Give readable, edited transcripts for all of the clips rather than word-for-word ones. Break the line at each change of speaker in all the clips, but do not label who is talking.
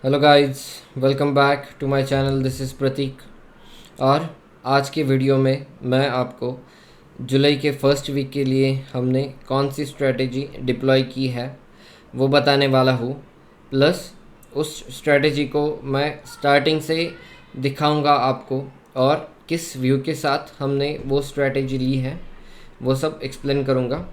Hello guys, welcome back to my channel. This is Prateek. और आज के वीडियो में मैं आपको जुलाई के फर्स्ट वीक के लिए हमने कौन सी स्ट्रेटेजी डिप्लॉय की है वो बताने वाला हूँ। प्लस उस स्ट्रेटेजी को मैं स्टार्टिंग से दिखाऊंगा आपको, और किस व्यू के साथ हमने वो स्ट्रेटेजी ली है वो सब एक्सप्लेन करूँगा।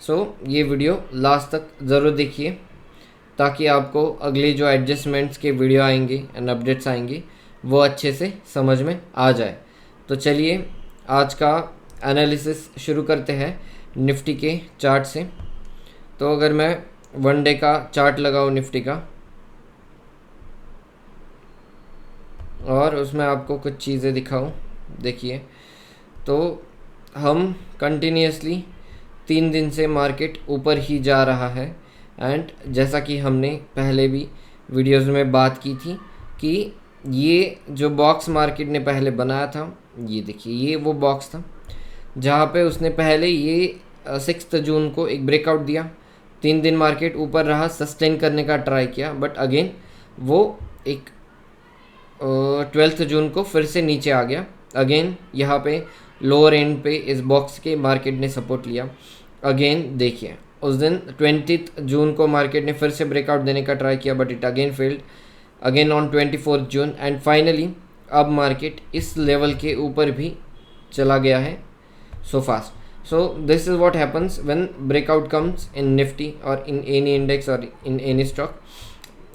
सो ये वीडियो लास्ट तक ज़रूर देखिए ताकि आपको अगले जो एडजस्टमेंट्स के वीडियो आएंगे एंड अपडेट्स आएंगे वो अच्छे से समझ में आ जाए। तो चलिए आज का एनालिसिस शुरू करते हैं निफ्टी के चार्ट से। तो अगर मैं वन डे का चार्ट लगाऊँ निफ्टी का, और उसमें आपको कुछ चीज़ें दिखाऊँ, देखिए। तो हम कंटिन्यूसली 3 दिन से मार्केट ऊपर ही जा रहा है। एंड जैसा कि हमने पहले भी वीडियोस में बात की थी कि ये जो बॉक्स मार्केट ने पहले बनाया था, ये देखिए, ये वो बॉक्स था जहाँ पे उसने पहले ये 6 जून को एक ब्रेकआउट दिया। 3 दिन मार्केट ऊपर रहा, सस्टेन करने का ट्राई किया, बट अगेन वो एक 12 जून को फिर से नीचे आ गया। अगेन यहाँ पे लोअर एंड पे इस बॉक्स के मार्केट ने सपोर्ट लिया। अगेन देखिए, उस दिन 20 जून को मार्केट ने फिर से ब्रेकआउट देने का ट्राई किया, but it again failed again on 24 June. And finally अब मार्केट इस लेवल के ऊपर भी चला गया है so fast. So this is what happens when breakout comes in Nifty और इन एनी इंडेक्स और इन एनी स्टॉक।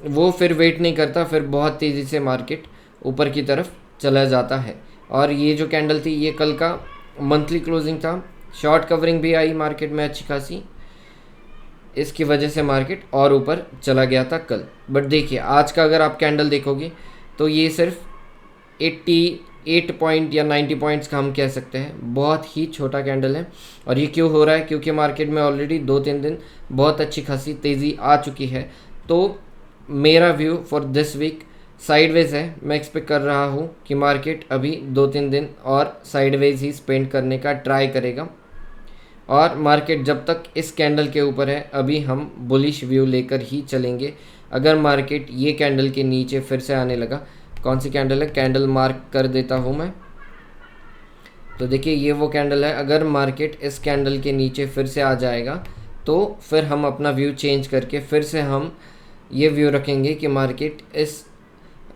वो फिर वेट नहीं करता, फिर बहुत तेज़ी से मार्केट ऊपर की तरफ चला जाता है। और ये जो कैंडल थी, ये कल का मंथली क्लोजिंग था। शॉर्ट कवरिंग भी आई मार्केट में अच्छी खासी, इसकी वजह से मार्केट और ऊपर चला गया था कल। बट देखिए आज का अगर आप कैंडल देखोगे तो ये सिर्फ 88 पॉइंट या 90 पॉइंट्स का हम कह सकते हैं, बहुत ही छोटा कैंडल है। और ये क्यों हो रहा है? क्योंकि मार्केट में ऑलरेडी 2-3 दिन बहुत अच्छी खासी तेज़ी आ चुकी है। तो मेरा view for this week sideways है। मैं एक्सपेक्ट कर रहा हूँ कि मार्केट अभी 2-3 दिन और साइडवेज ही स्पेंड करने का ट्राई करेगा। और मार्केट जब तक इस कैंडल के ऊपर है, अभी हम बुलिश व्यू लेकर ही चलेंगे। अगर मार्केट ये कैंडल के नीचे फिर से आने लगा, कौन सी कैंडल है, कैंडल मार्क कर देता हूँ मैं। तो देखिए ये वो कैंडल है। अगर मार्केट इस कैंडल के नीचे फिर से आ जाएगा तो फिर हम अपना व्यू चेंज करके फिर से हम ये व्यू रखेंगे कि मार्केट इस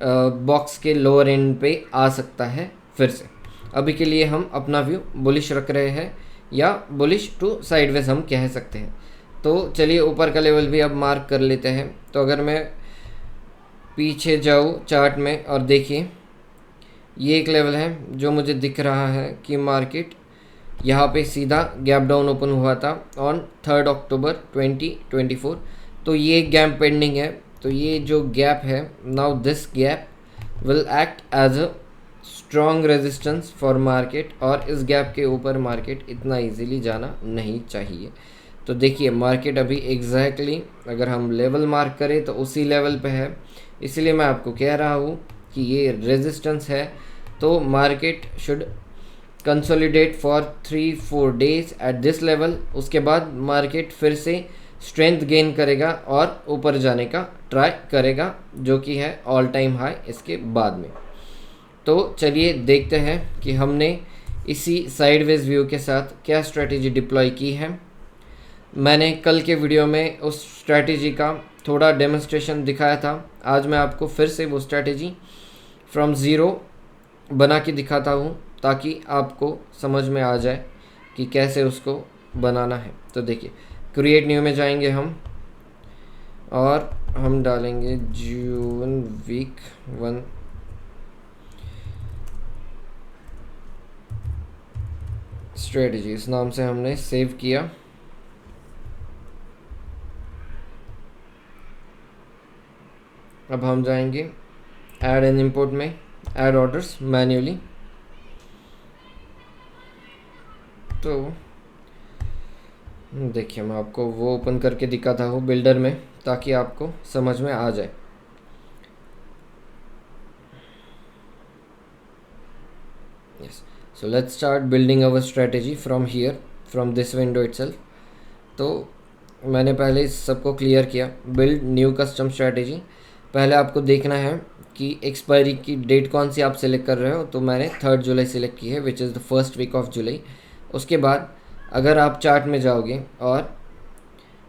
बॉक्स के लोअर एंड पे आ सकता है फिर से। अभी के लिए हम अपना व्यू बुलिश रख रहे हैं, या बुलिश टू साइडवेज हम कह सकते हैं। तो चलिए ऊपर का लेवल भी अब मार्क कर लेते हैं। तो अगर मैं पीछे जाऊँ चार्ट में और देखिए, ये एक लेवल है जो मुझे दिख रहा है कि मार्केट यहाँ पे सीधा गैप डाउन ओपन हुआ था ऑन 3 अक्टूबर 2024। तो ये गैप पेंडिंग है। तो ये जो गैप है, now this gap will act as a strong resistance for market, और इस गैप के ऊपर मार्केट इतना इजीली जाना नहीं चाहिए। तो देखिए मार्केट अभी एग्जैक्टली अगर हम लेवल मार्क करें तो उसी लेवल पे है। इसीलिए मैं आपको कह रहा हूँ कि ये रेजिस्टेंस है। तो market should consolidate for 3-4 days at this level. उसके बाद मार्केट फिर से स्ट्रेंथ गेन करेगा और ऊपर जाने का ट्राई करेगा, जो कि है ऑल टाइम हाई इसके बाद में। तो चलिए देखते हैं कि हमने इसी साइडवेज व्यू के साथ क्या स्ट्रेटेजी डिप्लॉय की है। मैंने कल के वीडियो में उस स्ट्रेटेजी का थोड़ा डेमोन्स्ट्रेशन दिखाया था। आज मैं आपको फिर से वो स्ट्रेटेजी फ्रॉम ज़ीरो बना के दिखाता हूँ ताकि आपको समझ में आ जाए कि कैसे उसको बनाना है। तो देखिए, क्रिएट न्यू में जाएंगे हम, और हम डालेंगे जून वीक 1 स्ट्रेटजी, इस नाम से हमने सेव किया। अब हम जाएंगे ऐड एंड इंपोर्ट में, ऐड ऑर्डर्स मैन्युअली। तो देखिए मैं आपको वो ओपन करके दिखाता हूँ बिल्डर में ताकि आपको समझ में आ जाए। Yes, so let's start building our strategy from here, from this window itself. तो मैंने पहले इस सबको क्लियर किया, बिल्ड न्यू कस्टम स्ट्रेटेजी। पहले आपको देखना है कि एक्सपायरी की डेट कौन सी आप सिलेक्ट कर रहे हो, तो मैंने 3 जुलाई सिलेक्ट की है, which is the first week of July. उसके बाद अगर आप चार्ट में जाओगे और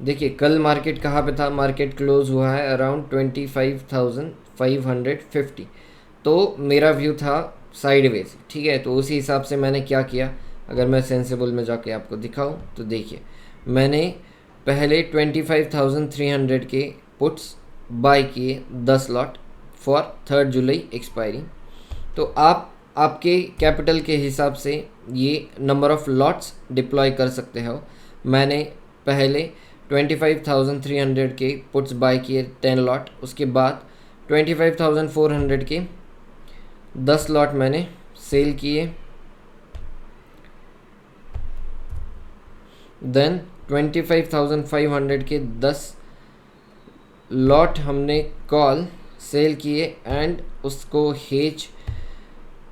देखिए कल मार्केट कहाँ पे था, मार्केट क्लोज हुआ है अराउंड 25,550, तो मेरा व्यू था साइडवेज, ठीक है। तो उसी हिसाब से मैंने क्या किया, अगर मैं सेंसिबल में जाके आपको दिखाऊं तो देखिए मैंने पहले 25,300 के पुट्स बाय किए 10 लॉट फॉर 3 जुलाई एक्सपायरी। तो आप आपके कैपिटल के हिसाब से ये नंबर ऑफ लॉट्स डिप्लॉय कर सकते हो। मैंने पहले 25,300 के पुट्स बाय किए 10 लॉट, उसके बाद 25,400 के 10 लॉट मैंने सेल किए, देन 25,500 के 10 लॉट हमने कॉल सेल किए एंड उसको हेज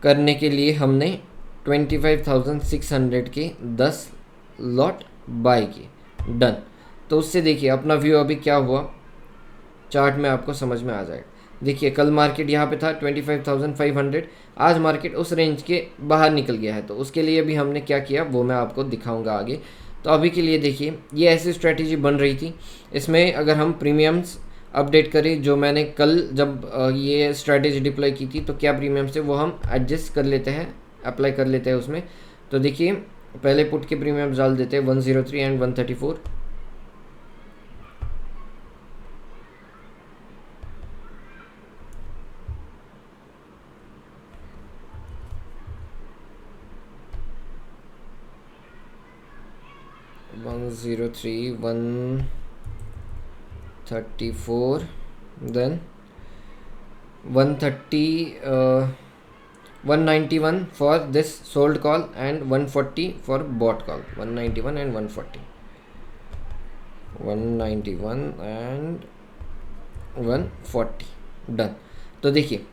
करने के लिए हमने 25,600 के 10 लॉट बाय किए, डन। तो उससे देखिए अपना व्यू अभी क्या हुआ चार्ट में आपको समझ में आ जाएगा। देखिए कल मार्केट यहाँ पे था 25,500, आज मार्केट उस रेंज के बाहर निकल गया है, तो उसके लिए भी हमने क्या किया वो मैं आपको दिखाऊंगा आगे। तो अभी के लिए देखिए ये ऐसी स्ट्रेटेजी बन रही थी, इसमें अगर हम प्रीमियम्स अपडेट करें, जो मैंने कल जब ये स्ट्रेटेजी डिप्लॉय की थी तो क्या प्रीमियम्स है वो हम एडजस्ट कर लेते हैं, अप्लाई कर लेते हैं उसमें। तो देखिए पहले पुट के प्रीमियम्स डाल देते हैं 103 and 134। (103, 134) then 191 for this sold call and 140 for bought call, 191 and 140, 191 and 140, done. तो देखिए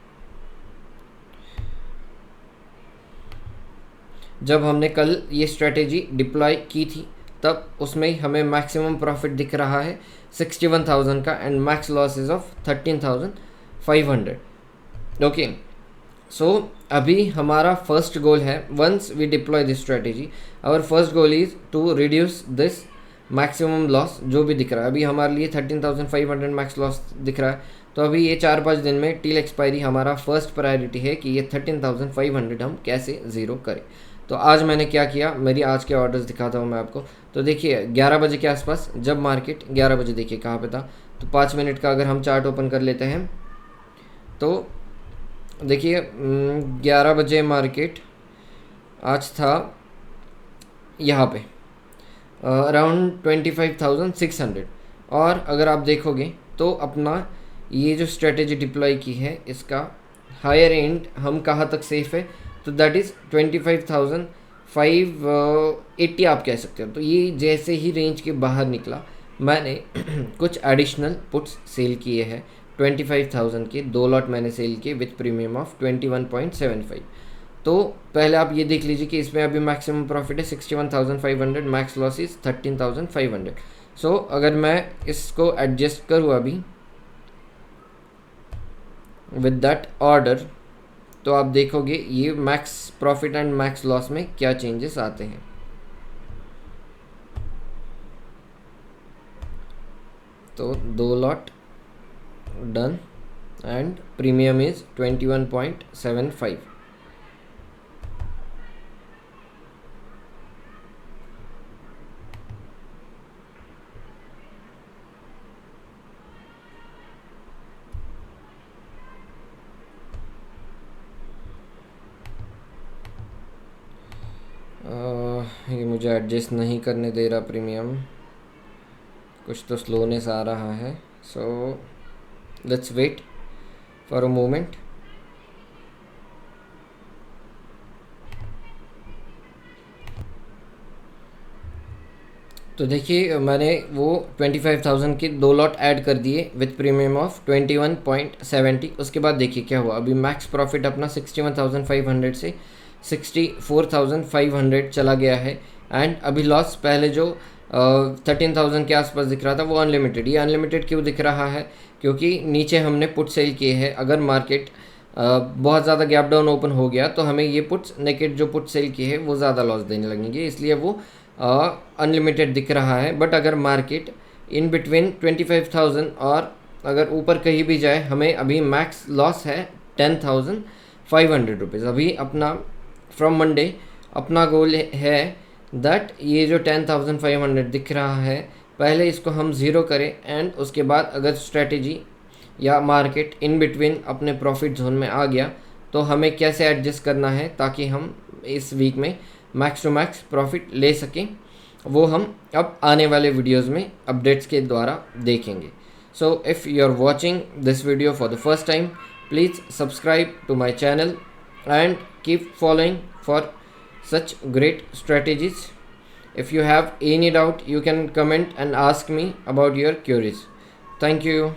जब हमने कल ये स्ट्रेटेजी डिप्लॉय की थी तब उसमें हमें मैक्सिमम प्रॉफिट दिख रहा है 61,000 का and max losses of 13,500। Okay, so अभी हमारा फर्स्ट गोल है, once we deploy this strategy our first goal is to reduce this maximum loss जो भी दिख रहा है। अभी हमारे लिए 13,500 मैक्स लॉस दिख रहा है, तो अभी ये 4-5 दिन में टिल एक्सपायरी हमारा फर्स्ट प्रायोरिटी है कि ये 13,500 हम कैसे ज़ीरो करें। तो आज मैंने क्या किया, मेरी आज के ऑर्डर्स दिखाता हूँ मैं आपको। तो देखिए 11 बजे के आसपास जब मार्केट 11 बजे देखिए कहाँ पे था, तो 5 मिनट का अगर हम चार्ट ओपन कर लेते हैं तो देखिए 11 बजे मार्केट आज था यहाँ पे अराउंड 25,600। और अगर आप देखोगे तो अपना ये जो स्ट्रेटेजी डिप्लॉय की है इसका हायर एंड हम कहाँ तक सेफ है, तो दैट इज़ 25,580 आप कह सकते हो। तो ये जैसे ही रेंज के बाहर निकला मैंने कुछ एडिशनल पुट्स सेल किए हैं 25,000 के 2 लॉट मैंने सेल किए विथ प्रीमियम ऑफ 21.75। तो पहले आप ये देख लीजिए कि इसमें अभी मैक्सिमम प्रॉफिट है 61,500, मैक्स लॉस इज 13,500। सो अगर मैं इसको एडजस्ट करूँ अभी विद दैट ऑर्डर तो आप देखोगे ये max profit and max loss में क्या चेंजेस आते हैं। तो 2 lot done and premium is 21.75। ये मुझे एडजस्ट नहीं करने दे रहा प्रीमियम, कुछ तो स्लोनेस आ रहा है। So let's wait for a moment. तो देखिए मैंने वो 25,000 के 2 लॉट ऐड कर दिए विथ प्रीमियम ऑफ 21.70। उसके बाद देखिए क्या हुआ, अभी मैक्स प्रॉफिट अपना 61,500 से 64,500 चला गया है एंड अभी लॉस पहले जो 13,000 के आसपास दिख रहा था वो अनलिमिटेड। ये अनलिमिटेड क्यों दिख रहा है, क्योंकि नीचे हमने पुट सेल किए हैं। अगर मार्केट बहुत ज़्यादा गैप डाउन ओपन हो गया तो हमें ये पुट्स नेकेड जो पुट सेल किए हैं वो ज़्यादा लॉस देने लगेंगे, इसलिए वो अनलिमिटेड दिख रहा है। बट अगर मार्केट इन बिटवीन 25,000 और अगर ऊपर कहीं भी जाए, हमें अभी मैक्स लॉस है 10,500 रुपीज़। अभी अपना फ्रॉम मंडे अपना गोल है दैट ये जो 10,500 दिख रहा है पहले इसको हम ज़ीरो करें, एंड उसके बाद अगर स्ट्रेटेजी या मार्केट इन बिटवीन अपने प्रॉफिट जोन में आ गया तो हमें कैसे एडजस्ट करना है ताकि हम इस वीक में मैक्स टू मैक्स प्रॉफिट ले सकें, वो हम अब आने वाले वीडियोस में अपडेट्स के द्वारा देखेंगे। So if you are watching this video for the first time, please subscribe to my channel and keep following for such great strategies. If you have any doubt, you can comment and ask me about your queries. Thank you.